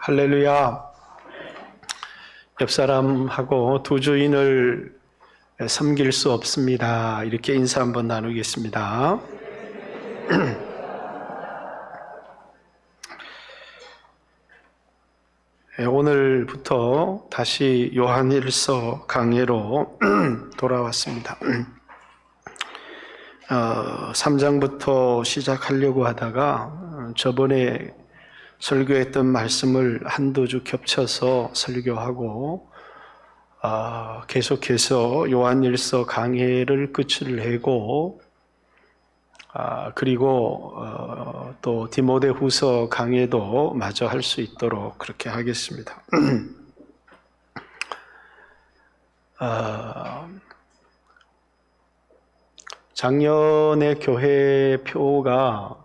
할렐루야. 옆 사람하고 두 주인을 섬길 수 없습니다. 이렇게 인사 한번 나누겠습니다. 오늘부터 다시 요한일서 강해로 돌아왔습니다. 3장부터 시작하려고 하다가 저번에 설교했던 말씀을 한두 주 겹쳐서 설교하고 계속해서 요한일서 강해를 끝을 내고 그리고 또 디모데후서 강해도 마저 할 수 있도록 그렇게 하겠습니다. 작년에 교회 표가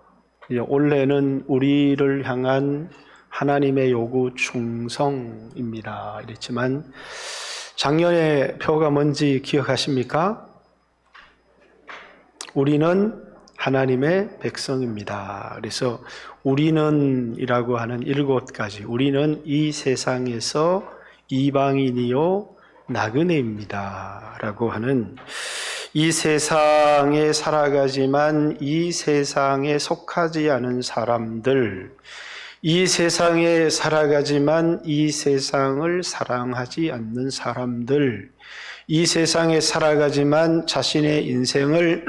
올해는 우리를 향한 하나님의 요구 충성입니다. 이랬지만 작년에 표가 뭔지 기억하십니까? 우리는 하나님의 백성입니다. 그래서 우리는 이라고 하는 7가지, 우리는 이 세상에서 이방인이요 나그네입니다 라고 하는, 이 세상에 살아가지만 이 세상에 속하지 않은 사람들, 이 세상에 살아가지만 이 세상을 사랑하지 않는 사람들, 이 세상에 살아가지만 자신의 인생을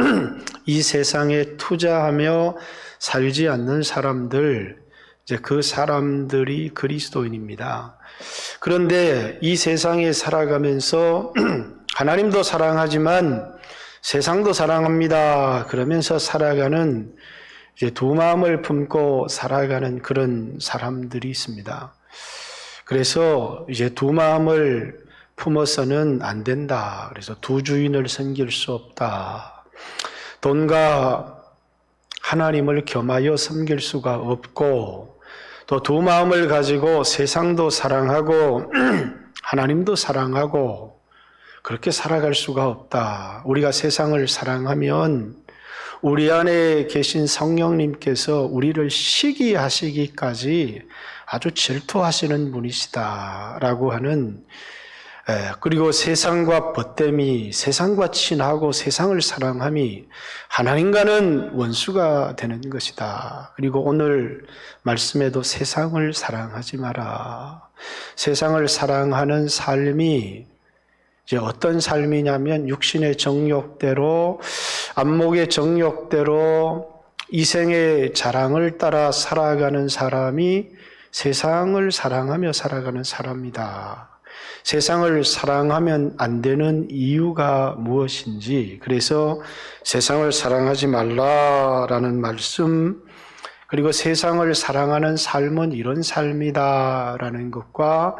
이 세상에 투자하며 살지 않는 사람들, 이제 그 사람들이 그리스도인입니다. 그런데 이 세상에 살아가면서 하나님도 사랑하지만 세상도 사랑합니다 그러면서 살아가는, 이제 두 마음을 품고 살아가는 그런 사람들이 있습니다. 그래서 이제 두 마음을 품어서는 안 된다. 그래서 두 주인을 섬길 수 없다. 돈과 하나님을 겸하여 섬길 수가 없고, 또 두 마음을 가지고 세상도 사랑하고 하나님도 사랑하고 그렇게 살아갈 수가 없다. 우리가 세상을 사랑하면 우리 안에 계신 성령님께서 우리를 시기하시기까지 아주 질투하시는 분이시다 라고 하는, 그리고 세상과 벗됨이, 세상과 친하고 세상을 사랑함이 하나님과는 원수가 되는 것이다. 그리고 오늘 말씀에도 세상을 사랑하지 마라. 세상을 사랑하는 삶이 이제 어떤 삶이냐면 육신의 정욕대로, 안목의 정욕대로 이생의 자랑을 따라 살아가는 사람이 세상을 사랑하며 살아가는 사람이다. 세상을 사랑하면 안 되는 이유가 무엇인지, 그래서 세상을 사랑하지 말라라는 말씀, 그리고 세상을 사랑하는 삶은 이런 삶이다라는 것과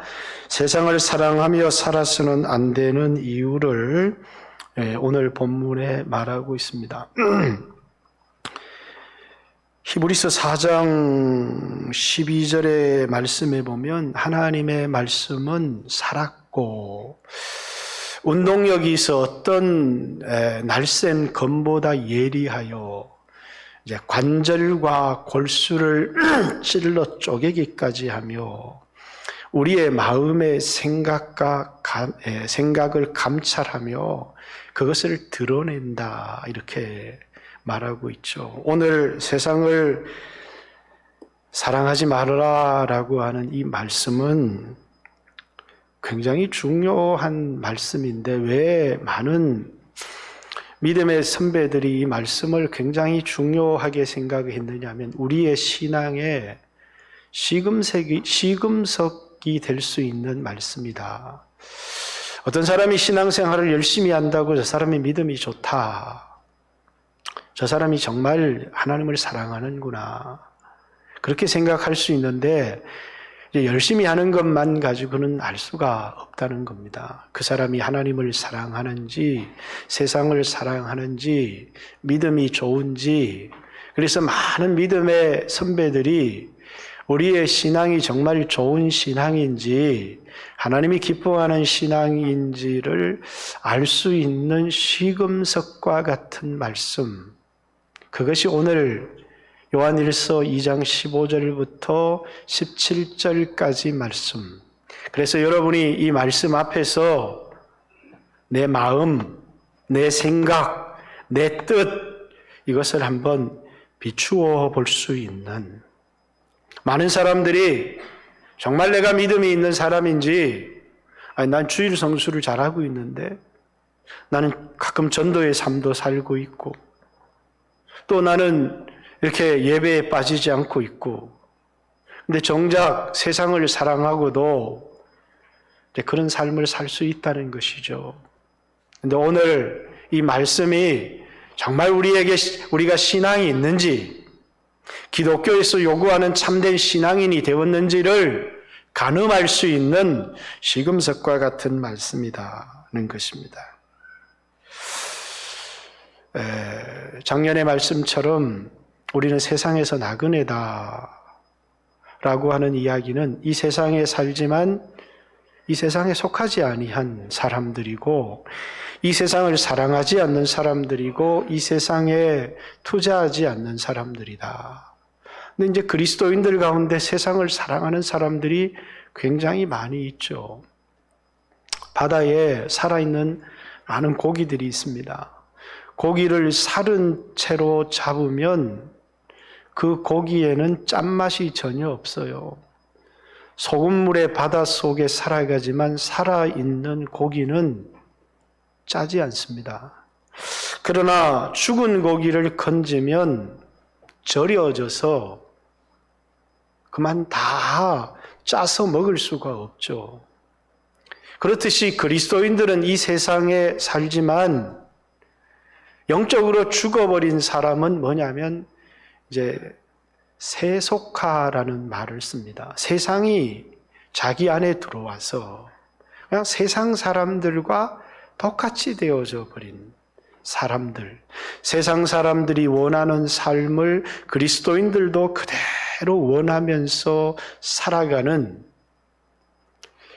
세상을 사랑하며 살아서는 안 되는 이유를 오늘 본문에 말하고 있습니다. 히브리서 4장 12절의 말씀에 보면 하나님의 말씀은 살았고 운동력이 있어 어떤 날쌘 검보다 예리하여 이제 관절과 골수를 찔러 쪼개기까지 하며 우리의 마음의 생각을 감찰하며 그것을 드러낸다, 이렇게 말하고 있죠. 오늘 세상을 사랑하지 말아라라고 하는 이 말씀은 굉장히 중요한 말씀인데, 왜 많은 믿음의 선배들이 이 말씀을 굉장히 중요하게 생각했느냐 하면 우리의 신앙의 시금석이 될 수 있는 말씀이다. 어떤 사람이 신앙생활을 열심히 한다고 저 사람의 믿음이 좋다, 저 사람이 정말 하나님을 사랑하는구나, 그렇게 생각할 수 있는데 열심히 하는 것만 가지고는 알 수가 없다는 겁니다. 그 사람이 하나님을 사랑하는지 세상을 사랑하는지 믿음이 좋은지. 그래서 많은 믿음의 선배들이 우리의 신앙이 정말 좋은 신앙인지 하나님이 기뻐하는 신앙인지를 알 수 있는 시금석과 같은 말씀, 그것이 오늘 요한일서 2장 15절부터 17절까지 말씀. 그래서 여러분이 이 말씀 앞에서 내 마음, 내 생각, 내 뜻, 이것을 한번 비추어 볼 수 있는, 많은 사람들이 정말 내가 믿음이 있는 사람인지, 아니, 난 주일 성수를 잘하고 있는데, 나는 가끔 전도의 삶도 살고 있고, 또 나는 이렇게 예배에 빠지지 않고 있고, 근데 정작 세상을 사랑하고도 그런 삶을 살 수 있다는 것이죠. 근데 오늘 이 말씀이 정말 우리가 신앙이 있는지, 기독교에서 요구하는 참된 신앙인이 되었는지를 가늠할 수 있는 시금석과 같은 말씀이라는 것입니다. 작년의 말씀처럼 우리는 세상에서 나그네다 라고 하는 이야기는 이 세상에 살지만 이 세상에 속하지 아니한 사람들이고, 이 세상을 사랑하지 않는 사람들이고, 이 세상에 투자하지 않는 사람들이다. 근데 이제 그리스도인들 가운데 세상을 사랑하는 사람들이 굉장히 많이 있죠. 바다에 살아있는 많은 고기들이 있습니다. 고기를 살은 채로 잡으면 그 고기에는 짠맛이 전혀 없어요. 소금물의 바닷속에 살아가지만 살아있는 고기는 짜지 않습니다. 그러나 죽은 고기를 건지면 절여져서 그만 다 짜서 먹을 수가 없죠. 그렇듯이 그리스도인들은 이 세상에 살지만 영적으로 죽어버린 사람은 뭐냐면 이제 세속화라는 말을 씁니다. 세상이 자기 안에 들어와서 그냥 세상 사람들과 똑같이 되어져 버린 사람들, 세상 사람들이 원하는 삶을 그리스도인들도 그대로 원하면서 살아가는,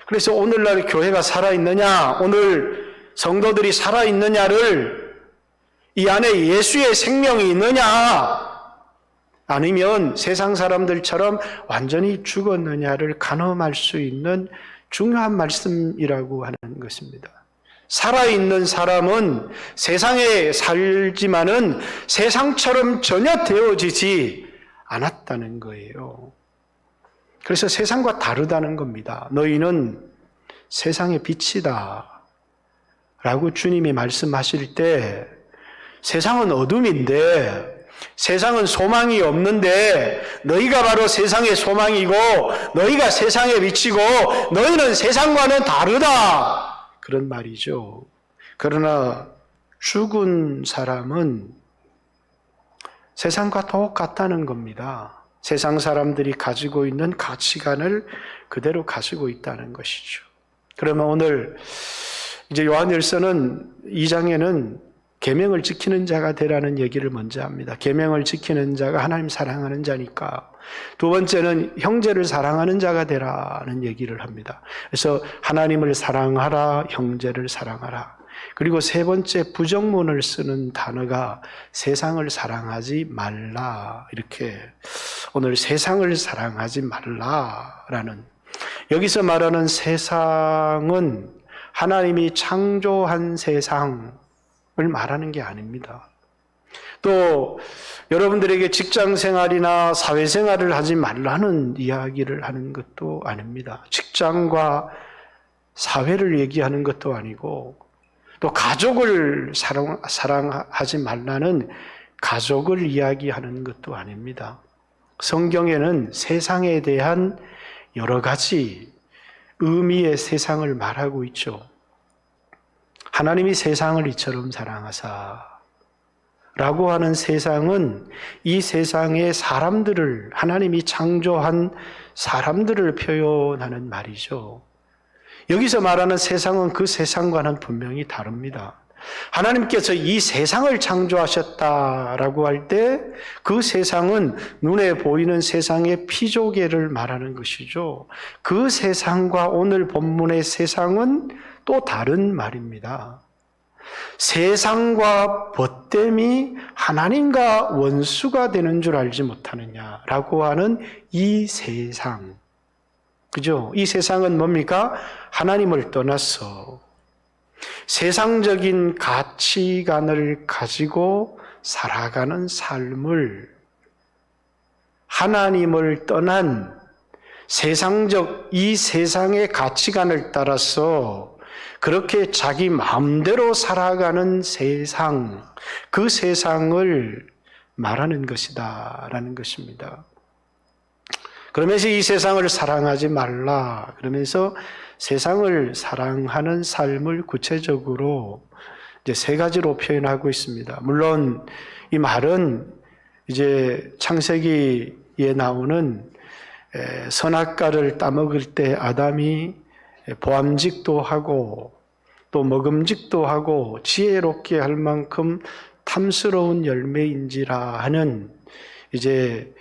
그래서 오늘날 교회가 살아있느냐, 오늘 성도들이 살아있느냐를 이 안에 예수의 생명이 있느냐, 아니면 세상 사람들처럼 완전히 죽었느냐를 가늠할 수 있는 중요한 말씀이라고 하는 것입니다. 살아있는 사람은 세상에 살지만은 세상처럼 전혀 되어지지 않았다는 거예요. 그래서 세상과 다르다는 겁니다. 너희는 세상의 빛이다 라고 주님이 말씀하실 때, 세상은 어둠인데, 세상은 소망이 없는데 너희가 바로 세상의 소망이고 너희가 세상의 빛이고 너희는 세상과는 다르다, 그런 말이죠. 그러나 죽은 사람은 세상과 똑같다는 겁니다. 세상 사람들이 가지고 있는 가치관을 그대로 가지고 있다는 것이죠. 그러면 오늘 이제 요한일서는 2장에는 계명을 지키는 자가 되라는 얘기를 먼저 합니다. 계명을 지키는 자가 하나님 사랑하는 자니까. 두 번째는 형제를 사랑하는 자가 되라는 얘기를 합니다. 그래서 하나님을 사랑하라, 형제를 사랑하라. 그리고 세 번째 부정문을 쓰는 단어가 세상을 사랑하지 말라. 이렇게 오늘 세상을 사랑하지 말라라는, 여기서 말하는 세상은 하나님이 창조한 세상을 말하는 게 아닙니다. 또 여러분들에게 직장 생활이나 사회 생활을 하지 말라는 이야기를 하는 것도 아닙니다. 직장과 사회를 얘기하는 것도 아니고, 또 가족을 사랑하지 말라는 가족을 이야기하는 것도 아닙니다. 성경에는 세상에 대한 여러 가지 의미의 세상을 말하고 있죠. 하나님이 세상을 이처럼 사랑하사 라고 하는 세상은 이 세상의 사람들을, 하나님이 창조한 사람들을 표현하는 말이죠. 여기서 말하는 세상은 그 세상과는 분명히 다릅니다. 하나님께서 이 세상을 창조하셨다라고 할 때 그 세상은 눈에 보이는 세상의 피조개를 말하는 것이죠. 그 세상과 오늘 본문의 세상은 또 다른 말입니다. 세상과 벗됨이 하나님과 원수가 되는 줄 알지 못하느냐라고 하는 이 세상. 그죠? 이 세상은 뭡니까? 하나님을 떠나서 세상적인 가치관을 가지고 살아가는 삶을 하나님을 떠난 세상적 이 세상의 가치관을 따라서 그렇게 자기 마음대로 살아가는 세상, 그 세상을 말하는 것이다 라는 것입니다. 그러면서 이 세상을 사랑하지 말라 그러면서 세상을 사랑하는 삶을 구체적으로 이제 세 가지로 표현하고 있습니다. 물론 이 말은 이제 창세기에 나오는 선악과를 따먹을 때 아담이 보암직도 하고 또 먹음직도 하고 지혜롭게 할 만큼 탐스러운 열매인지라 하는 이제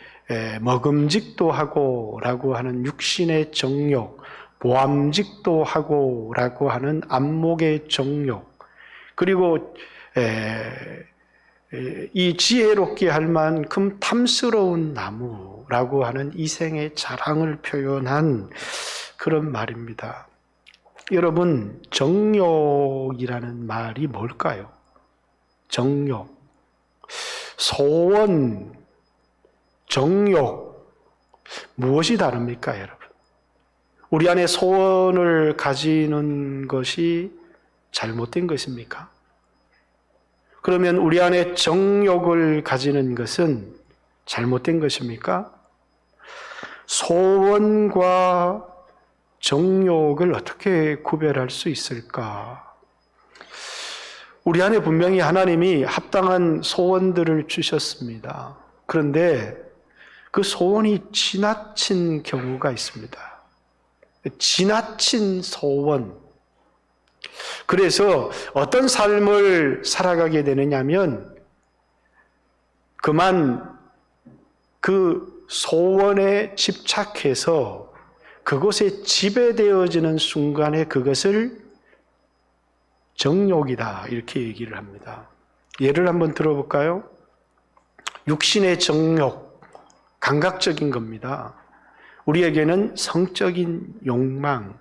먹음직도 하고 라고 하는 육신의 정욕, 보암직도 하고 라고 하는 안목의 정욕, 그리고 이 지혜롭게 할 만큼 탐스러운 나무라고 하는 이생의 자랑을 표현한 그런 말입니다. 여러분, 정욕이라는 말이 뭘까요? 정욕, 소원, 정욕, 무엇이 다릅니까, 여러분? 우리 안에 소원을 가지는 것이 잘못된 것입니까? 그러면 우리 안에 정욕을 가지는 것은 잘못된 것입니까? 소원과 정욕을 어떻게 구별할 수 있을까? 우리 안에 분명히 하나님이 합당한 소원들을 주셨습니다. 그런데 그 소원이 지나친 경우가 있습니다. 지나친 소원. 그래서 어떤 삶을 살아가게 되느냐면 그만 그 소원에 집착해서 그곳에 지배되어지는 순간에 그것을 정욕이다 이렇게 얘기를 합니다. 예를 한번 들어볼까요? 육신의 정욕, 감각적인 겁니다. 우리에게는 성적인 욕망,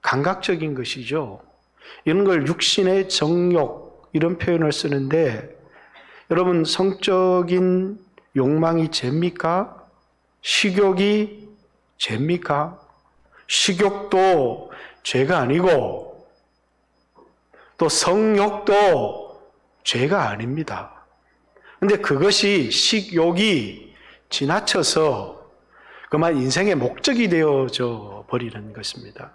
감각적인 것이죠. 이런 걸 육신의 정욕 이런 표현을 쓰는데 여러분 성적인 욕망이 죄입니까? 식욕이 죄입니까? 식욕도 죄가 아니고 또 성욕도 죄가 아닙니다. 그런데 그것이 식욕이 지나쳐서 그만 인생의 목적이 되어져 버리는 것입니다.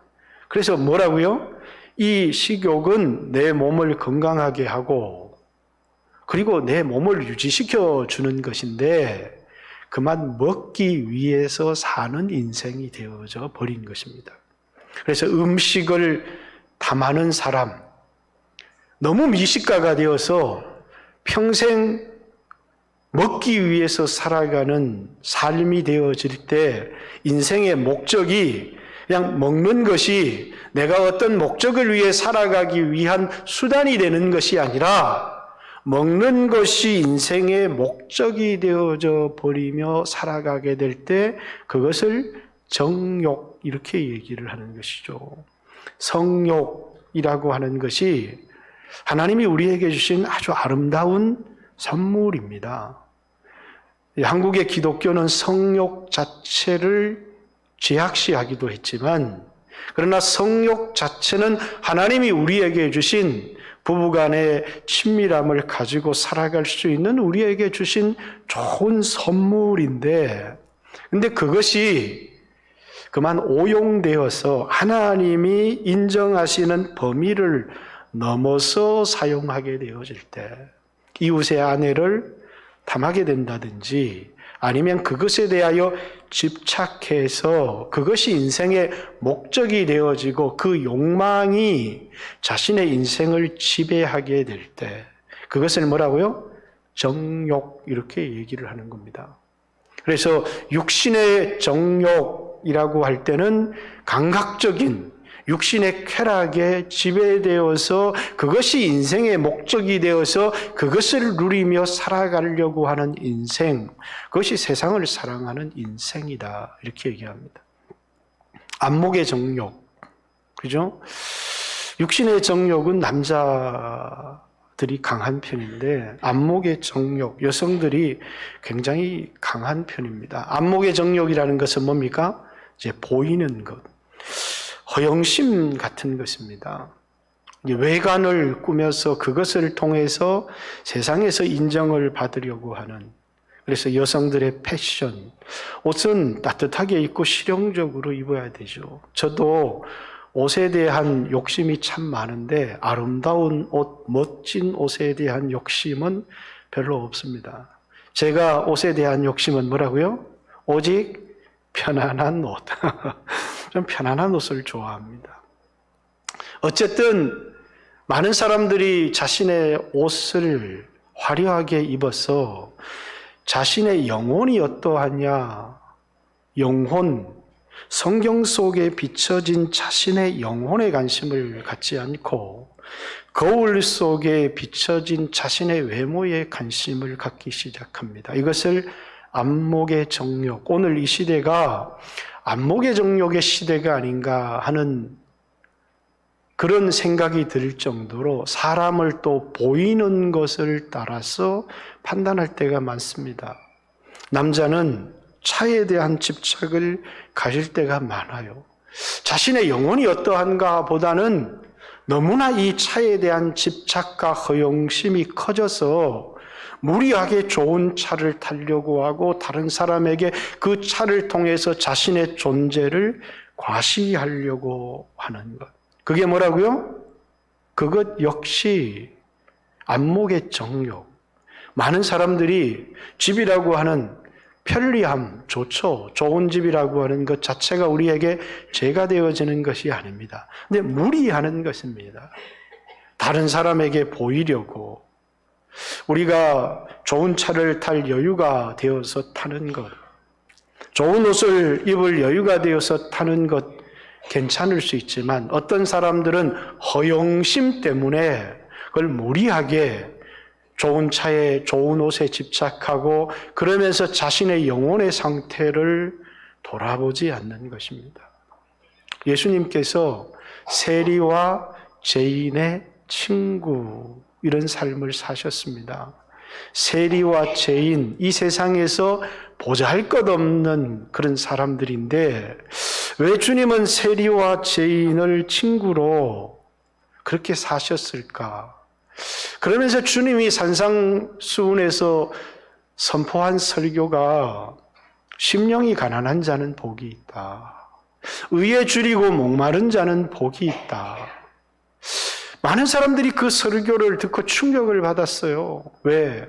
그래서 뭐라고요? 이 식욕은 내 몸을 건강하게 하고 그리고 내 몸을 유지시켜 주는 것인데 그만 먹기 위해서 사는 인생이 되어져 버린 것입니다. 그래서 음식을 탐하는 사람, 너무 미식가가 되어서 평생 먹기 위해서 살아가는 삶이 되어질 때 인생의 목적이 그냥 먹는 것이 내가 어떤 목적을 위해 살아가기 위한 수단이 되는 것이 아니라 먹는 것이 인생의 목적이 되어져 버리며 살아가게 될 때 그것을 정욕 이렇게 얘기를 하는 것이죠. 성욕이라고 하는 것이 하나님이 우리에게 주신 아주 아름다운 선물입니다. 한국의 기독교는 성욕 자체를 죄악시하기도 했지만 그러나 성욕 자체는 하나님이 우리에게 주신 부부간의 친밀함을 가지고 살아갈 수 있는 우리에게 주신 좋은 선물인데 근데 그것이 그만 오용되어서 하나님이 인정하시는 범위를 넘어서 사용하게 되어질 때 이웃의 아내를 탐하게 된다든지 아니면 그것에 대하여 집착해서 그것이 인생의 목적이 되어지고 그 욕망이 자신의 인생을 지배하게 될 때 그것을 뭐라고요? 정욕 이렇게 얘기를 하는 겁니다. 그래서 육신의 정욕이라고 할 때는 감각적인 육신의 쾌락에 지배되어서 그것이 인생의 목적이 되어서 그것을 누리며 살아가려고 하는 인생, 그것이 세상을 사랑하는 인생이다. 이렇게 얘기합니다. 안목의 정욕, 그죠? 육신의 정욕은 남자들이 강한 편인데 안목의 정욕, 여성들이 굉장히 강한 편입니다. 안목의 정욕이라는 것은 뭡니까? 이제 보이는 것, 허영심 같은 것입니다. 외관을 꾸며서 그것을 통해서 세상에서 인정을 받으려고 하는, 그래서 여성들의 패션, 옷은 따뜻하게 입고 실용적으로 입어야 되죠. 저도 옷에 대한 욕심이 참 많은데 아름다운 옷, 멋진 옷에 대한 욕심은 별로 없습니다. 제가 옷에 대한 욕심은 뭐라고요? 오직 편안한 옷. 좀 편안한 옷을 좋아합니다. 어쨌든 많은 사람들이 자신의 옷을 화려하게 입어서 자신의 영혼이 어떠하냐, 영혼, 성경 속에 비춰진 자신의 영혼에 관심을 갖지 않고 거울 속에 비춰진 자신의 외모에 관심을 갖기 시작합니다. 이것을 안목의 정욕, 오늘 이 시대가 안목의 정욕의 시대가 아닌가 하는 그런 생각이 들 정도로 사람을 또 보이는 것을 따라서 판단할 때가 많습니다. 남자는 차에 대한 집착을 가질 때가 많아요. 자신의 영혼이 어떠한가 보다는 너무나 이 차에 대한 집착과 허영심이 커져서 무리하게 좋은 차를 타려고 하고 다른 사람에게 그 차를 통해서 자신의 존재를 과시하려고 하는 것. 그게 뭐라고요? 그것 역시 안목의 정욕. 많은 사람들이 집이라고 하는 편리함, 좋죠. 좋은 집이라고 하는 것 자체가 우리에게 죄가 되어지는 것이 아닙니다. 근데 무리하는 것입니다. 다른 사람에게 보이려고 우리가 좋은 차를 탈 여유가 되어서 타는 것, 좋은 옷을 입을 여유가 되어서 타는 것 괜찮을 수 있지만 어떤 사람들은 허영심 때문에 그걸 무리하게 좋은 차에 좋은 옷에 집착하고 그러면서 자신의 영혼의 상태를 돌아보지 않는 것입니다. 예수님께서 세리와 죄인의 친구 이런 삶을 사셨습니다. 세리와 죄인, 이 세상에서 보잘것없는 그런 사람들인데 왜 주님은 세리와 죄인을 친구로 그렇게 사셨을까? 그러면서 주님이 산상수훈에서 선포한 설교가 심령이 가난한 자는 복이 있다. 의에 줄이고 목마른 자는 복이 있다. 많은 사람들이 그 설교를 듣고 충격을 받았어요. 왜?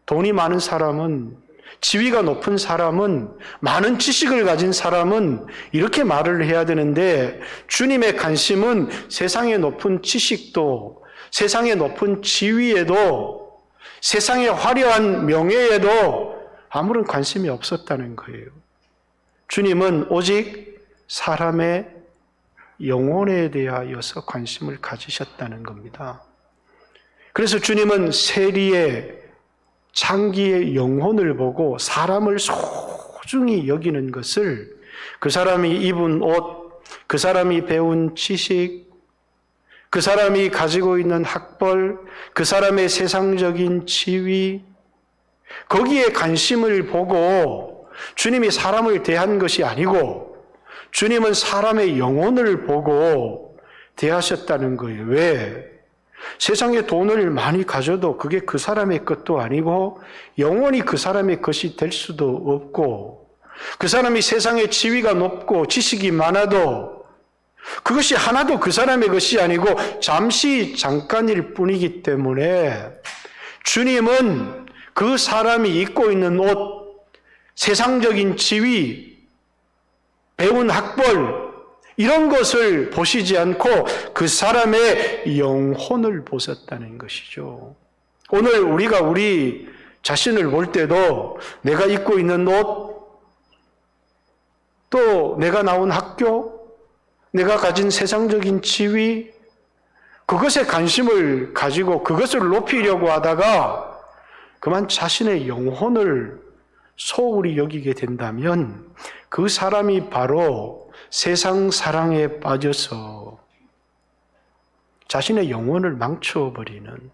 돈이 많은 사람은, 지위가 높은 사람은, 많은 지식을 가진 사람은 이렇게 말을 해야 되는데 주님의 관심은 세상의 높은 지식도, 세상의 높은 지위에도, 세상의 화려한 명예에도 아무런 관심이 없었다는 거예요. 주님은 오직 사람의 영혼에 대하여서 관심을 가지셨다는 겁니다. 그래서 주님은 세리의 장기의 영혼을 보고 사람을 소중히 여기는 것을 그 사람이 입은 옷, 그 사람이 배운 지식, 그 사람이 가지고 있는 학벌, 그 사람의 세상적인 지위, 거기에 관심을 보고 주님이 사람을 대한 것이 아니고 주님은 사람의 영혼을 보고 대하셨다는 거예요. 왜? 세상에 돈을 많이 가져도 그게 그 사람의 것도 아니고 영원히 그 사람의 것이 될 수도 없고 그 사람이 세상에 지위가 높고 지식이 많아도 그것이 하나도 그 사람의 것이 아니고 잠깐일 뿐이기 때문에 주님은 그 사람이 입고 있는 옷, 세상적인 지위, 배운 학벌 이런 것을 보시지 않고 그 사람의 영혼을 보셨다는 것이죠. 오늘 우리가 우리 자신을 볼 때도 내가 입고 있는 옷, 또 내가 나온 학교, 내가 가진 세상적인 지위, 그것에 관심을 가지고 그것을 높이려고 하다가 그만 자신의 영혼을 소홀히 여기게 된다면 그 사람이 바로 세상 사랑에 빠져서 자신의 영혼을 망쳐버리는,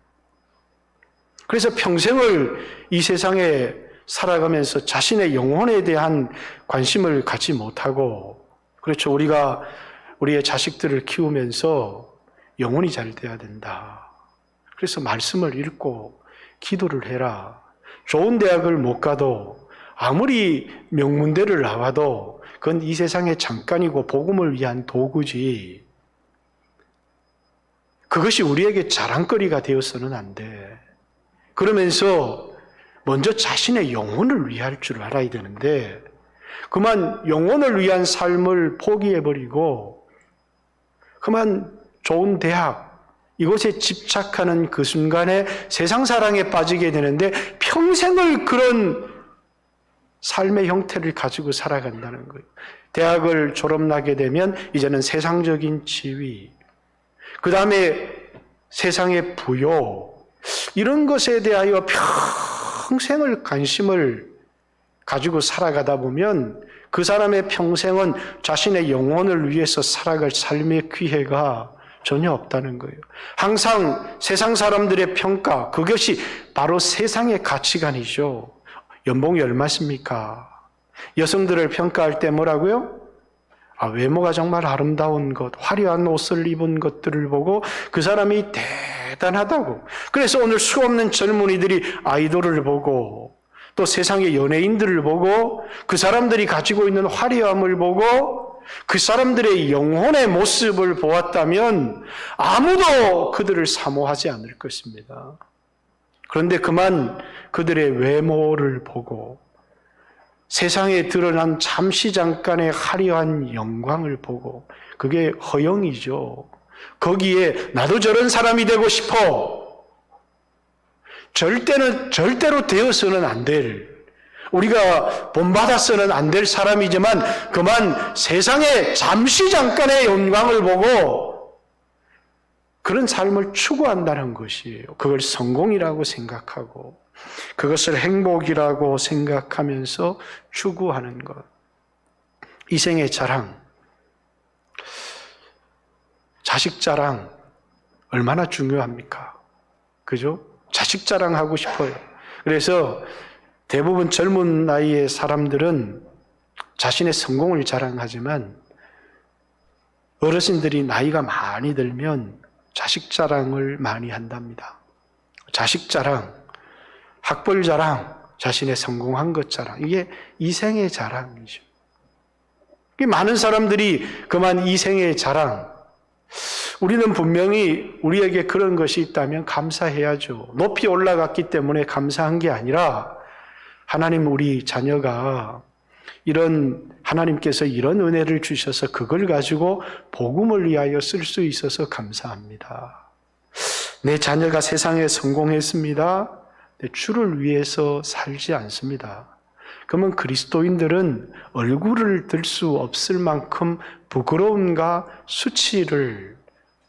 그래서 평생을 이 세상에 살아가면서 자신의 영혼에 대한 관심을 갖지 못하고, 그렇죠. 우리가 우리의 자식들을 키우면서 영혼이 잘 돼야 된다. 그래서 말씀을 읽고 기도를 해라. 좋은 대학을 못 가도 아무리 명문대를 나와도 그건 이 세상에 잠깐이고 복음을 위한 도구지, 그것이 우리에게 자랑거리가 되어서는 안 돼. 그러면서 먼저 자신의 영혼을 위할 줄 알아야 되는데 그만 영혼을 위한 삶을 포기해버리고 그만 좋은 대학, 이곳에 집착하는 그 순간에 세상 사랑에 빠지게 되는데 평생을 그런 삶의 형태를 가지고 살아간다는 거예요. 대학을 졸업하게 되면 이제는 세상적인 지위, 그 다음에 세상의 부요, 이런 것에 대하여 평생을 관심을 가지고 살아가다 보면 그 사람의 평생은 자신의 영혼을 위해서 살아갈 삶의 기회가 전혀 없다는 거예요. 항상 세상 사람들의 평가, 그것이 바로 세상의 가치관이죠. 연봉이 얼마십니까? 여성들을 평가할 때 뭐라고요? 외모가 정말 아름다운 것, 화려한 옷을 입은 것들을 보고 그 사람이 대단하다고. 그래서 오늘 수없는 젊은이들이 아이돌을 보고 또 세상의 연예인들을 보고 그 사람들이 가지고 있는 화려함을 보고 그 사람들의 영혼의 모습을 보았다면 아무도 그들을 사모하지 않을 것입니다. 그런데 그만 그들의 외모를 보고 세상에 드러난 잠시 잠깐의 화려한 영광을 보고, 그게 허영이죠. 거기에 나도 저런 사람이 되고 싶어. 절대로 되어서는 안 될, 우리가 본받아서는 안 될 사람이지만 그만 세상에 잠시 잠깐의 영광을 보고 그런 삶을 추구한다는 것이에요. 그걸 성공이라고 생각하고 그것을 행복이라고 생각하면서 추구하는 것. 이 생의 자랑, 자식 자랑 얼마나 중요합니까? 그죠? 자식 자랑하고 싶어요. 그래서 대부분 젊은 나이의 사람들은 자신의 성공을 자랑하지만 어르신들이 나이가 많이 들면 자식 자랑을 많이 한답니다. 자식 자랑, 학벌 자랑, 자신의 성공한 것 자랑, 이게 이생의 자랑이죠. 많은 사람들이 그만 이생의 자랑, 우리는 분명히 우리에게 그런 것이 있다면 감사해야죠. 높이 올라갔기 때문에 감사한 게 아니라 하나님, 우리 자녀가 하나님께서 이런 은혜를 주셔서 그걸 가지고 복음을 위하여 쓸 수 있어서 감사합니다. 내 자녀가 세상에 성공했습니다. 주를 위해서 살지 않습니다. 그러면 그리스도인들은 얼굴을 들 수 없을 만큼 부끄러움과 수치를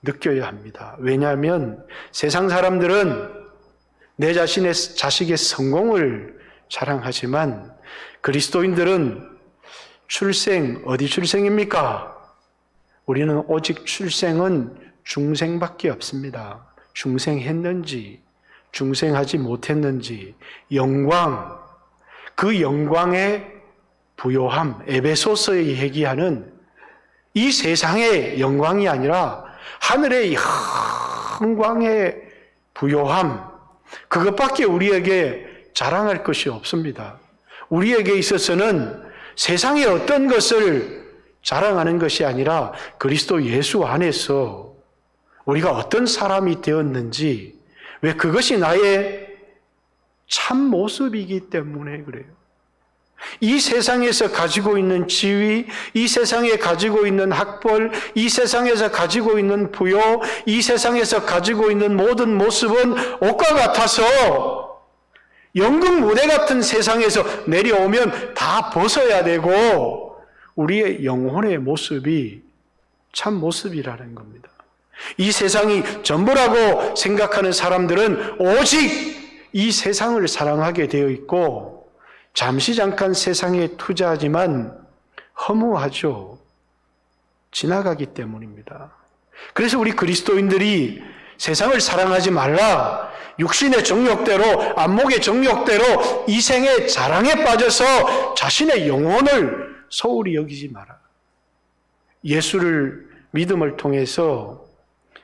느껴야 합니다. 왜냐하면 세상 사람들은 내 자식의 성공을 자랑하지만 그리스도인들은 출생, 어디 출생입니까? 우리는 오직 출생은 중생밖에 없습니다. 중생했는지 중생하지 못했는지, 영광, 그 영광의 부요함, 에베소서에 얘기하는 이 세상의 영광이 아니라 하늘의 영광의 부요함, 그것밖에 우리에게 자랑할 것이 없습니다. 우리에게 있어서는 세상의 어떤 것을 자랑하는 것이 아니라 그리스도 예수 안에서 우리가 어떤 사람이 되었는지, 왜 그것이 나의 참 모습이기 때문에 그래요. 이 세상에서 가지고 있는 지위, 이 세상에 가지고 있는 학벌, 이 세상에서 가지고 있는 부요, 이 세상에서 가지고 있는 모든 모습은 옷과 같아서 연극 무대 같은 세상에서 내려오면 다 벗어야 되고, 우리의 영혼의 모습이 참 모습이라는 겁니다. 이 세상이 전부라고 생각하는 사람들은 오직 이 세상을 사랑하게 되어 있고 잠시 잠깐 세상에 투자하지만 허무하죠. 지나가기 때문입니다. 그래서 우리 그리스도인들이 세상을 사랑하지 말라, 육신의 정욕대로, 안목의 정욕대로 이생의 자랑에 빠져서 자신의 영혼을 소홀히 여기지 마라. 예수를 믿음을 통해서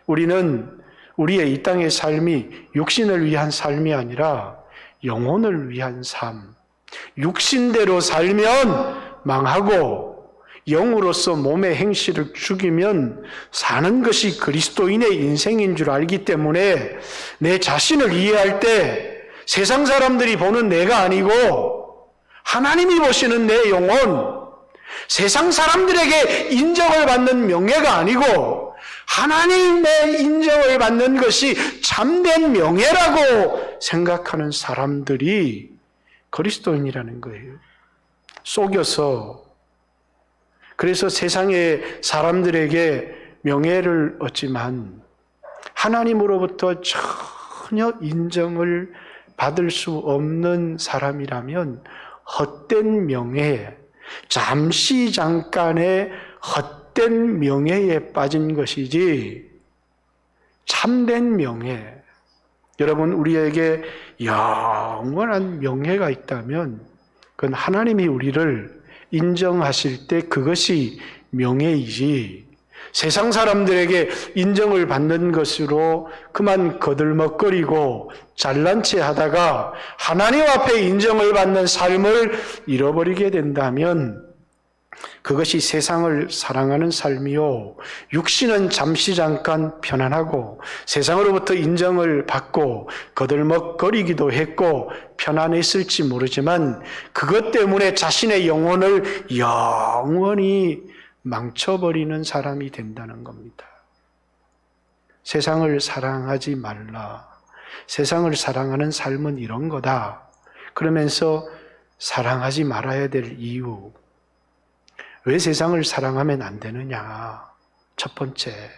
우리는 우리의 이 땅의 삶이 육신을 위한 삶이 아니라 영혼을 위한 삶, 육신대로 살면 망하고 영으로서 몸의 행실을 죽이면 사는 것이 그리스도인의 인생인 줄 알기 때문에 내 자신을 이해할 때 세상 사람들이 보는 내가 아니고 하나님이 보시는 내 영혼, 세상 사람들에게 인정을 받는 명예가 아니고 하나님의 인정을 받는 것이 참된 명예라고 생각하는 사람들이 그리스도인이라는 거예요. 속여서 그래서 세상의 사람들에게 명예를 얻지만 하나님으로부터 전혀 인정을 받을 수 없는 사람이라면 헛된 명예, 잠시 잠깐의 헛된 명예에 빠진 것이지 참된 명예, 여러분 우리에게 영원한 명예가 있다면 그건 하나님이 우리를 인정하실 때 그것이 명예이지 세상 사람들에게 인정을 받는 것으로 그만 거들먹거리고 잘난 체 하다가 하나님 앞에 인정을 받는 삶을 잃어버리게 된다면 그것이 세상을 사랑하는 삶이요, 육신은 잠시 잠깐 편안하고 세상으로부터 인정을 받고 거들먹거리기도 했고 편안했을지 모르지만 그것 때문에 자신의 영혼을 영원히 망쳐버리는 사람이 된다는 겁니다. 세상을 사랑하지 말라. 세상을 사랑하는 삶은 이런 거다. 그러면서 사랑하지 말아야 될 이유, 왜 세상을 사랑하면 안 되느냐? 첫 번째,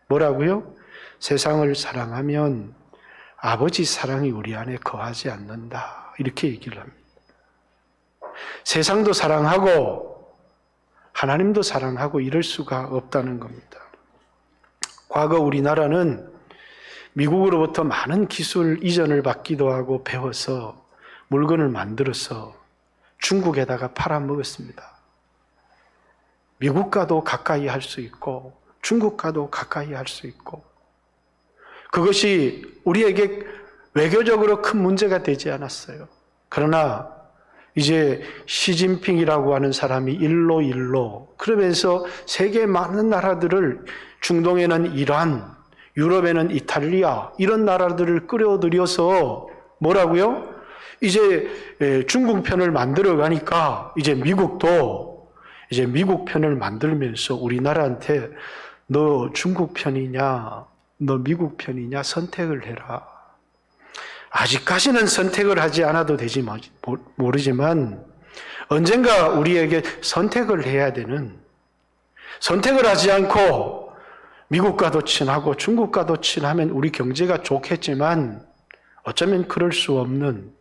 뭐라고요? 세상을 사랑하면 아버지 사랑이 우리 안에 거하지 않는다. 이렇게 얘기를 합니다. 세상도 사랑하고 하나님도 사랑하고 이럴 수가 없다는 겁니다. 과거 우리나라는 미국으로부터 많은 기술 이전을 받기도 하고 배워서 물건을 만들어서 중국에다가 팔아먹었습니다. 미국과도 가까이 할 수 있고 중국과도 가까이 할 수 있고 그것이 우리에게 외교적으로 큰 문제가 되지 않았어요. 그러나 이제 시진핑이라고 하는 사람이 일로 그러면서 세계 많은 나라들을, 중동에는 이란, 유럽에는 이탈리아 이런 나라들을 끌어들여서 뭐라고요? 이제 중국 편을 만들어 가니까 이제 미국도 이제 미국 편을 만들면서 우리나라한테 너 중국 편이냐, 너 미국 편이냐 선택을 해라. 아직까지는 선택을 하지 않아도 되지 모르지만 언젠가 우리에게 선택을 해야 되는, 선택을 하지 않고 미국과도 친하고 중국과도 친하면 우리 경제가 좋겠지만 어쩌면 그럴 수 없는,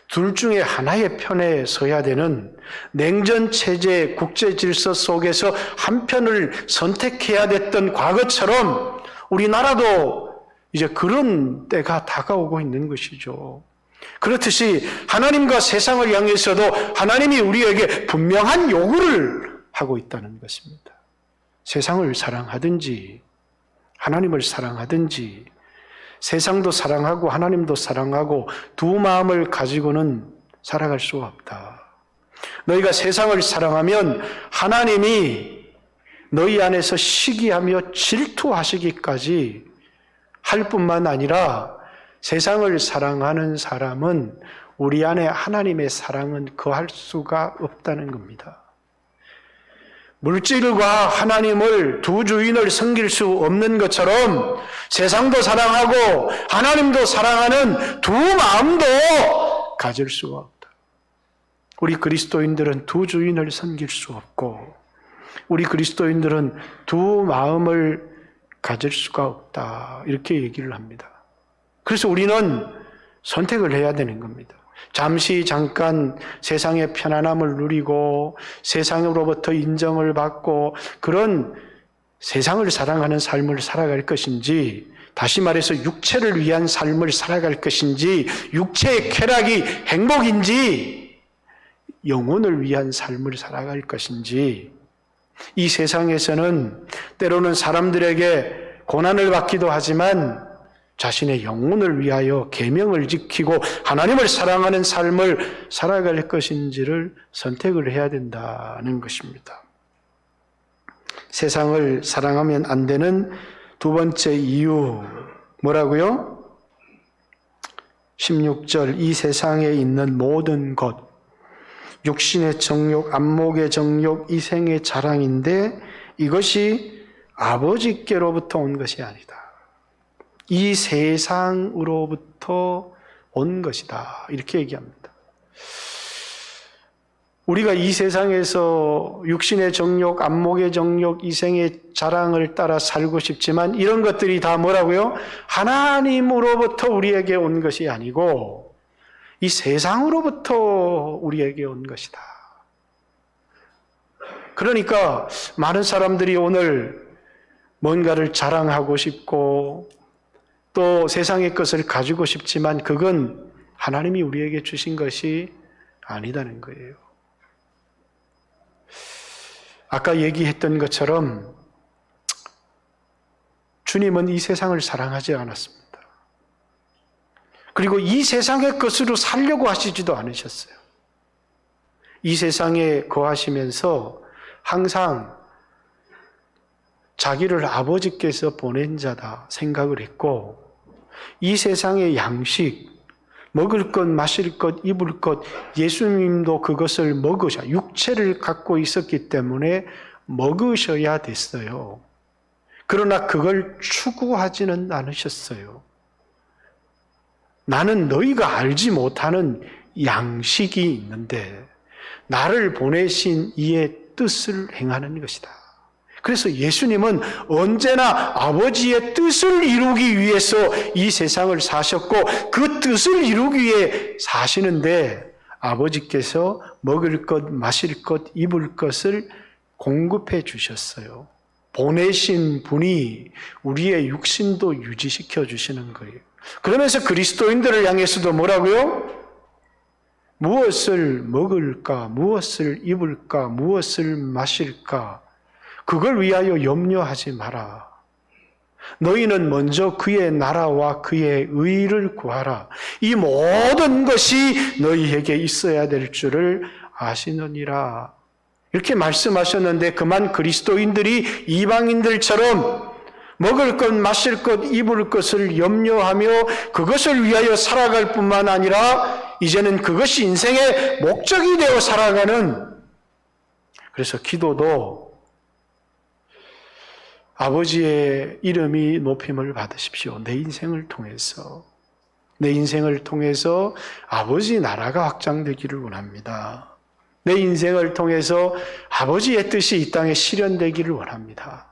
둘 중에 하나의 편에 서야 되는 냉전 체제 국제 질서 속에서 한 편을 선택해야 됐던 과거처럼 우리나라도 이제 그런 때가 다가오고 있는 것이죠. 그렇듯이 하나님과 세상을 향해서도 하나님이 우리에게 분명한 요구를 하고 있다는 것입니다. 세상을 사랑하든지 하나님을 사랑하든지 세상도 사랑하고 하나님도 사랑하고 두 마음을 가지고는 살아갈 수가 없다. 너희가 세상을 사랑하면 하나님이 너희 안에서 시기하며 질투하시기까지 할 뿐만 아니라 세상을 사랑하는 사람은 우리 안에 하나님의 사랑은 거할 수가 없다는 겁니다. 물질과 하나님을, 두 주인을 섬길 수 없는 것처럼 세상도 사랑하고 하나님도 사랑하는 두 마음도 가질 수가 없다. 우리 그리스도인들은 두 주인을 섬길 수 없고 우리 그리스도인들은 두 마음을 가질 수가 없다. 이렇게 얘기를 합니다. 그래서 우리는 선택을 해야 되는 겁니다. 잠시 잠깐 세상의 편안함을 누리고 세상으로부터 인정을 받고 그런 세상을 사랑하는 삶을 살아갈 것인지, 다시 말해서 육체를 위한 삶을 살아갈 것인지, 육체의 쾌락이 행복인지 영혼을 위한 삶을 살아갈 것인지, 이 세상에서는 때로는 사람들에게 고난을 받기도 하지만 자신의 영혼을 위하여 계명을 지키고 하나님을 사랑하는 삶을 살아갈 것인지를 선택을 해야 된다는 것입니다. 세상을 사랑하면 안 되는 두 번째 이유 뭐라고요? 16절, 이 세상에 있는 모든 것, 육신의 정욕, 안목의 정욕, 이생의 자랑인데 이것이 아버지께로부터 온 것이 아니다. 이 세상으로부터 온 것이다. 이렇게 얘기합니다. 우리가 이 세상에서 육신의 정욕, 안목의 정욕, 이생의 자랑을 따라 살고 싶지만 이런 것들이 다 뭐라고요? 하나님으로부터 우리에게 온 것이 아니고 이 세상으로부터 우리에게 온 것이다. 그러니까 많은 사람들이 오늘 뭔가를 자랑하고 싶고 또 세상의 것을 가지고 싶지만 그건 하나님이 우리에게 주신 것이 아니다는 거예요. 아까 얘기했던 것처럼 주님은 이 세상을 사랑하지 않았습니다. 그리고 이 세상의 것으로 살려고 하시지도 않으셨어요. 이 세상에 거하시면서 항상 자기를 아버지께서 보낸 자다 생각을 했고 이 세상의 양식, 먹을 것, 마실 것, 입을 것, 예수님도 그것을 먹으셔. 육체를 갖고 있었기 때문에 먹으셔야 됐어요. 그러나 그걸 추구하지는 않으셨어요. 나는 너희가 알지 못하는 양식이 있는데 나를 보내신 이의 뜻을 행하는 것이다. 그래서 예수님은 언제나 아버지의 뜻을 이루기 위해서 이 세상을 사셨고 그 뜻을 이루기 위해 사시는데 아버지께서 먹을 것, 마실 것, 입을 것을 공급해 주셨어요. 보내신 분이 우리의 육신도 유지시켜 주시는 거예요. 그러면서 그리스도인들을 향해서도 뭐라고요? 무엇을 먹을까, 무엇을 입을까, 무엇을 마실까, 그걸 위하여 염려하지 마라. 너희는 먼저 그의 나라와 그의 의를 구하라. 이 모든 것이 너희에게 있어야 될 줄을 아시느니라. 이렇게 말씀하셨는데 그만 그리스도인들이 이방인들처럼 먹을 것, 마실 것, 입을 것을 염려하며 그것을 위하여 살아갈 뿐만 아니라 이제는 그것이 인생의 목적이 되어 살아가는, 그래서 기도도 아버지의 이름이 높임을 받으십시오. 내 인생을 통해서 아버지 나라가 확장되기를 원합니다. 내 인생을 통해서 아버지의 뜻이 이 땅에 실현되기를 원합니다.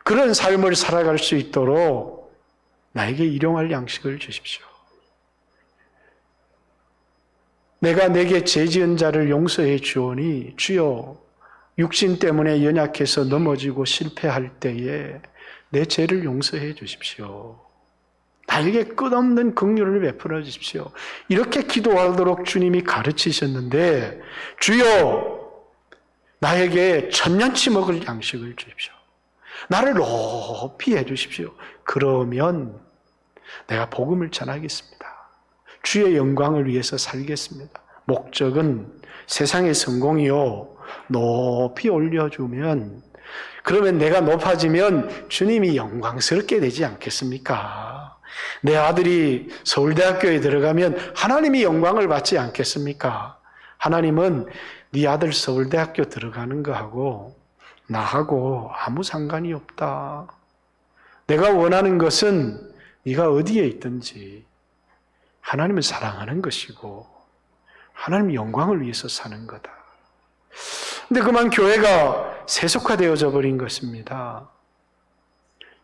그런 삶을 살아갈 수 있도록 나에게 일용할 양식을 주십시오. 내가 내게 죄지은 자를 용서해 주오니 주여, 육신 때문에 연약해서 넘어지고 실패할 때에 내 죄를 용서해 주십시오. 나에게 끝없는 긍휼을 베풀어 주십시오. 이렇게 기도하도록 주님이 가르치셨는데 주여, 나에게 천년치 먹을 양식을 주십시오. 나를 높이 해주십시오. 그러면 내가 복음을 전하겠습니다. 주의 영광을 위해서 살겠습니다. 목적은 세상의 성공이요, 높이 올려주면, 그러면 내가 높아지면 주님이 영광스럽게 되지 않겠습니까? 내 아들이 서울대학교에 들어가면 하나님이 영광을 받지 않겠습니까? 하나님은 네 아들 서울대학교 들어가는 거하고 나하고 아무 상관이 없다. 내가 원하는 것은 네가 어디에 있든지 하나님을 사랑하는 것이고 하나님 영광을 위해서 사는 거다. 근데 그만 교회가 세속화되어져 버린 것입니다.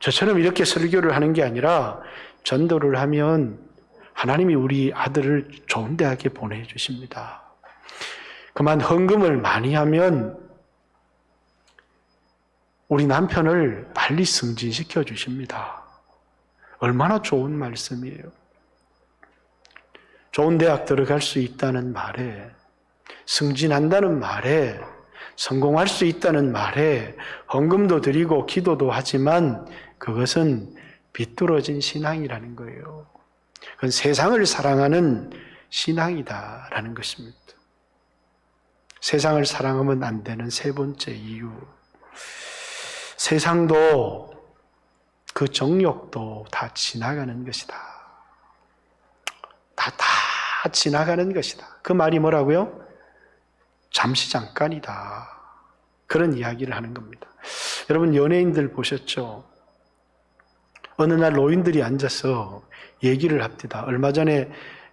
저처럼 이렇게 설교를 하는 게 아니라 전도를 하면 하나님이 우리 아들을 좋은 대학에 보내주십니다. 그만 헌금을 많이 하면 우리 남편을 빨리 승진시켜 주십니다. 얼마나 좋은 말씀이에요. 좋은 대학 들어갈 수 있다는 말에, 승진한다는 말에, 성공할 수 있다는 말에 헌금도 드리고 기도도 하지만 그것은 비뚤어진 신앙이라는 거예요. 그건 세상을 사랑하는 신앙이다라는 것입니다. 세상을 사랑하면 안 되는 세 번째 이유. 세상도 그 정욕도 다 지나가는 것이다. 다 지나가는 것이다. 그 말이 뭐라고요? 잠시 잠깐이다. 그런 이야기를 하는 겁니다. 여러분 연예인들 보셨죠? 어느 날 노인들이 앉아서 얘기를 합니다. 얼마 전에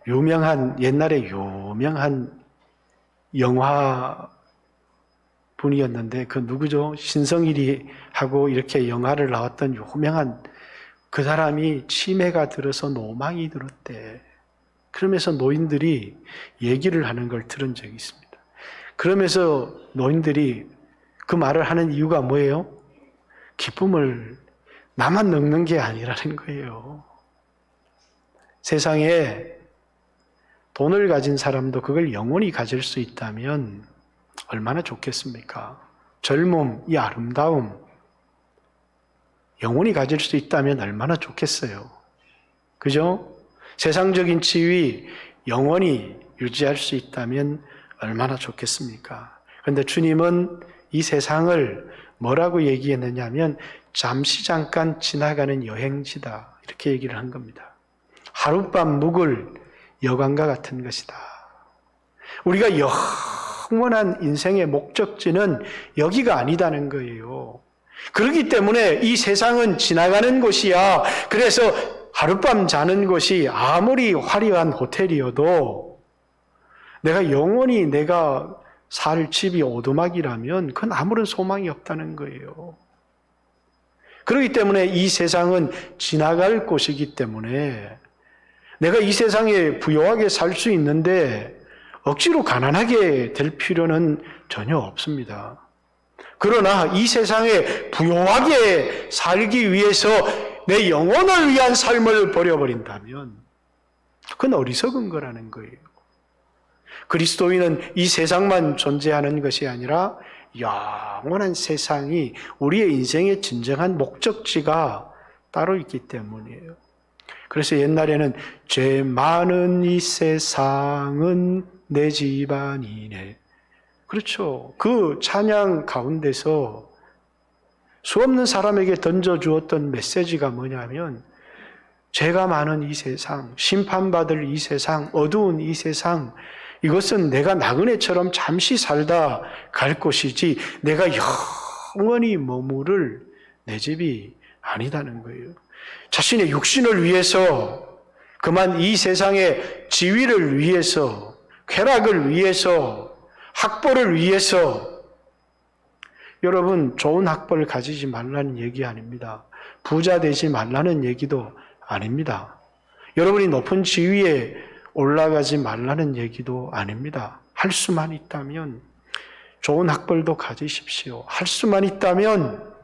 옛날에 유명한 영화 분이었는데 그 누구죠? 신성일이 하고 이렇게 영화를 나왔던 유명한 그 사람이 치매가 들어서 노망이 들었대. 그러면서 노인들이 얘기를 하는 걸 들은 적이 있습니다. 그러면서 노인들이 그 말을 하는 이유가 뭐예요? 기쁨을 나만 넣는 게 아니라는 거예요. 세상에 돈을 가진 사람도 그걸 영원히 가질 수 있다면 얼마나 좋겠습니까? 젊음, 이 아름다움, 영원히 가질 수 있다면 얼마나 좋겠어요. 그죠? 세상적인 지위, 영원히 유지할 수 있다면 얼마나 좋겠습니까? 그런데 주님은 이 세상을 뭐라고 얘기했느냐 하면 잠시 잠깐 지나가는 여행지다. 이렇게 얘기를 한 겁니다. 하룻밤 묵을 여관과 같은 것이다. 우리가 영원한 인생의 목적지는 여기가 아니다는 거예요. 그렇기 때문에 이 세상은 지나가는 곳이야. 그래서 하룻밤 자는 곳이 아무리 화려한 호텔이어도 내가 살 집이 오두막이라면 그건 아무런 소망이 없다는 거예요. 그렇기 때문에 이 세상은 지나갈 곳이기 때문에 내가 이 세상에 부유하게 살 수 있는데 억지로 가난하게 될 필요는 전혀 없습니다. 그러나 이 세상에 부유하게 살기 위해서 내 영혼을 위한 삶을 버려버린다면 그건 어리석은 거라는 거예요. 그리스도인은 이 세상만 존재하는 것이 아니라 영원한 세상이 우리의 인생의 진정한 목적지가 따로 있기 때문이에요. 그래서 옛날에는 죄 많은 이 세상은 내 집안이네. 그렇죠. 그 찬양 가운데서 수없는 사람에게 던져주었던 메시지가 뭐냐면 죄가 많은 이 세상, 심판받을 이 세상, 어두운 이 세상, 이것은 내가 나그네처럼 잠시 살다 갈 곳이지 내가 영원히 머무를 내 집이 아니다는 거예요. 자신의 육신을 위해서 그만 이 세상의 지위를 위해서 쾌락을 위해서 학벌을 위해서 여러분 좋은 학벌을 가지지 말라는 얘기 아닙니다. 부자 되지 말라는 얘기도 아닙니다. 여러분이 높은 지위에 올라가지 말라는 얘기도 아닙니다. 할 수만 있다면 좋은 학벌도 가지십시오. 할 수만 있다면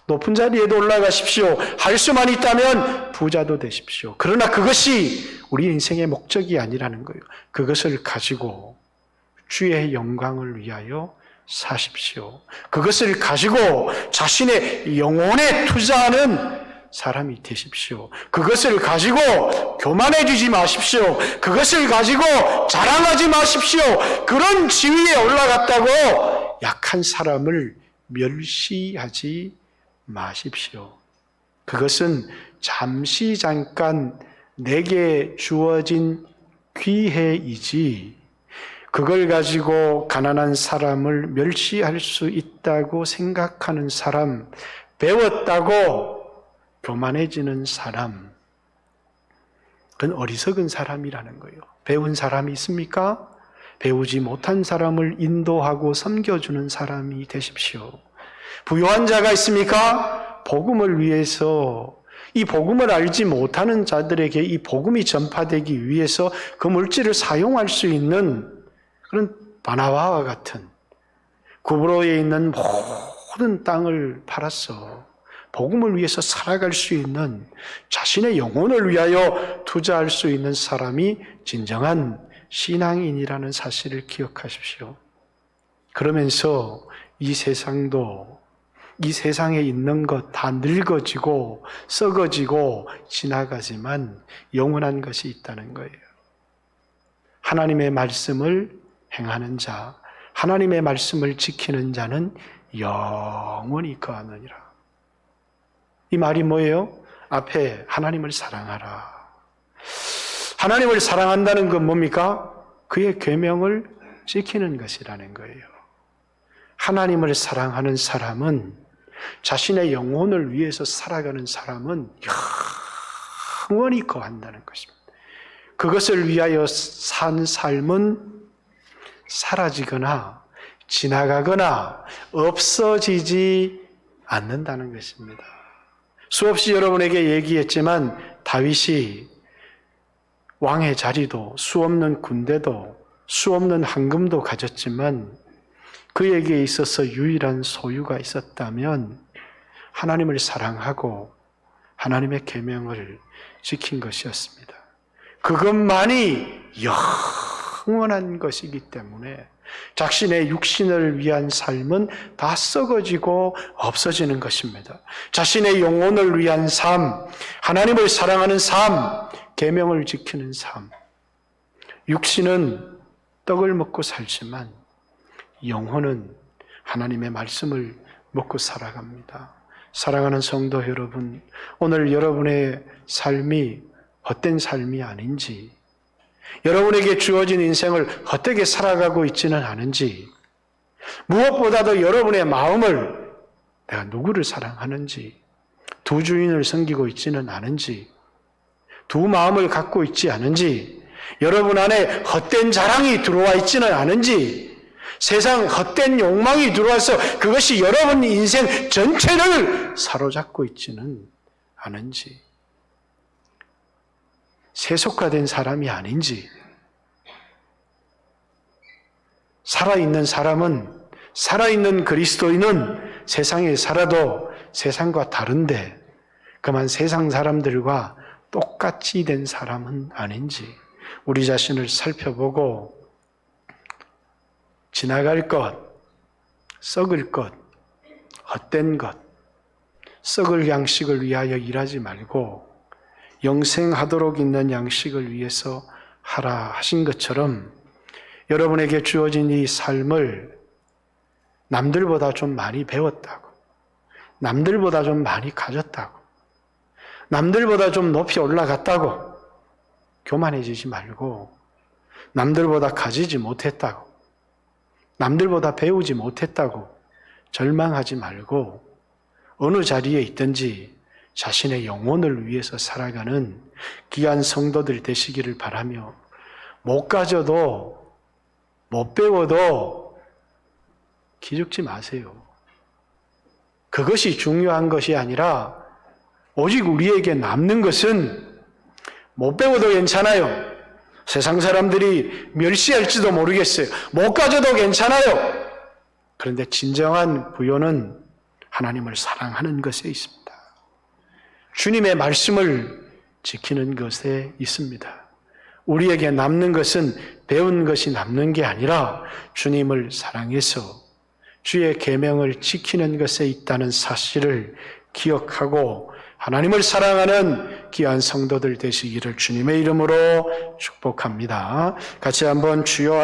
높은 자리에도 올라가십시오. 할 수만 있다면 부자도 되십시오. 그러나 그것이 우리 인생의 목적이 아니라는 거예요. 그것을 가지고 주의 영광을 위하여 사십시오. 그것을 가지고 자신의 영혼에 투자하는 사람이 되십시오. 그것을 가지고 교만해지지 마십시오. 그것을 가지고 자랑하지 마십시오. 그런 지위에 올라갔다고 약한 사람을 멸시하지 마십시오. 그것은 잠시 잠깐 내게 주어진 기회이지 그걸 가지고 가난한 사람을 멸시할 수 있다고 생각하는 사람, 배웠다고 교만해지는 사람, 그건 어리석은 사람이라는 거예요. 배운 사람이 있습니까? 배우지 못한 사람을 인도하고 섬겨주는 사람이 되십시오. 부요한 자가 있습니까? 복음을 위해서, 이 복음을 알지 못하는 자들에게 이 복음이 전파되기 위해서 그 물질을 사용할 수 있는 그런 바나바와 같은, 구브로에 있는 모든 땅을 팔아서 복음을 위해서 살아갈 수 있는, 자신의 영혼을 위하여 투자할 수 있는 사람이 진정한 신앙인이라는 사실을 기억하십시오. 그러면서 이 세상도, 이 세상에 있는 것 다 늙어지고 썩어지고 지나가지만 영원한 것이 있다는 거예요. 하나님의 말씀을 행하는 자, 하나님의 말씀을 지키는 자는 영원히 거하느니라. 이 말이 뭐예요? 앞에 하나님을 사랑하라. 하나님을 사랑한다는 건 뭡니까? 그의 계명을 지키는 것이라는 거예요. 하나님을 사랑하는 사람은, 자신의 영혼을 위해서 살아가는 사람은 영원히 거한다는 것입니다. 그것을 위하여 산 삶은 사라지거나 지나가거나 없어지지 않는다는 것입니다. 수없이 여러분에게 얘기했지만 다윗이 왕의 자리도 수없는 군대도 수없는 황금도 가졌지만 그에게 있어서 유일한 소유가 있었다면 하나님을 사랑하고 하나님의 계명을 지킨 것이었습니다. 그것만이 영원한 것이기 때문에 자신의 육신을 위한 삶은 다 썩어지고 없어지는 것입니다. 자신의 영혼을 위한 삶, 하나님을 사랑하는 삶, 계명을 지키는 삶. 육신은 떡을 먹고 살지만 영혼은 하나님의 말씀을 먹고 살아갑니다. 사랑하는 성도 여러분, 오늘 여러분의 삶이 헛된 삶이 아닌지, 여러분에게 주어진 인생을 헛되게 살아가고 있지는 않은지, 무엇보다도 여러분의 마음을 내가 누구를 사랑하는지, 두 주인을 섬기고 있지는 않은지, 두 마음을 갖고 있지 않은지, 여러분 안에 헛된 자랑이 들어와 있지는 않은지, 세상 헛된 욕망이 들어와서 그것이 여러분 인생 전체를 사로잡고 있지는 않은지, 세속화된 사람이 아닌지, 살아있는 사람은, 살아있는 그리스도인은 세상에 살아도 세상과 다른데 그만 세상 사람들과 똑같이 된 사람은 아닌지 우리 자신을 살펴보고 지나갈 것, 썩을 것, 헛된 것, 썩을 양식을 위하여 일하지 말고 영생하도록 있는 양식을 위해서 하라 하신 것처럼 여러분에게 주어진 이 삶을 남들보다 좀 많이 배웠다고, 남들보다 좀 많이 가졌다고, 남들보다 좀 높이 올라갔다고 교만해지지 말고, 남들보다 가지지 못했다고, 남들보다 배우지 못했다고 절망하지 말고 어느 자리에 있든지 자신의 영혼을 위해서 살아가는 귀한 성도들 되시기를 바라며, 못 가져도 못 배워도 기죽지 마세요. 그것이 중요한 것이 아니라 오직 우리에게 남는 것은 못 배워도 괜찮아요. 세상 사람들이 멸시할지도 모르겠어요. 못 가져도 괜찮아요. 그런데 진정한 부요는 하나님을 사랑하는 것에 있습니다. 주님의 말씀을 지키는 것에 있습니다. 우리에게 남는 것은 배운 것이 남는 게 아니라 주님을 사랑해서 주의 계명을 지키는 것에 있다는 사실을 기억하고 하나님을 사랑하는 귀한 성도들 되시기를 주님의 이름으로 축복합니다. 같이 한번 주여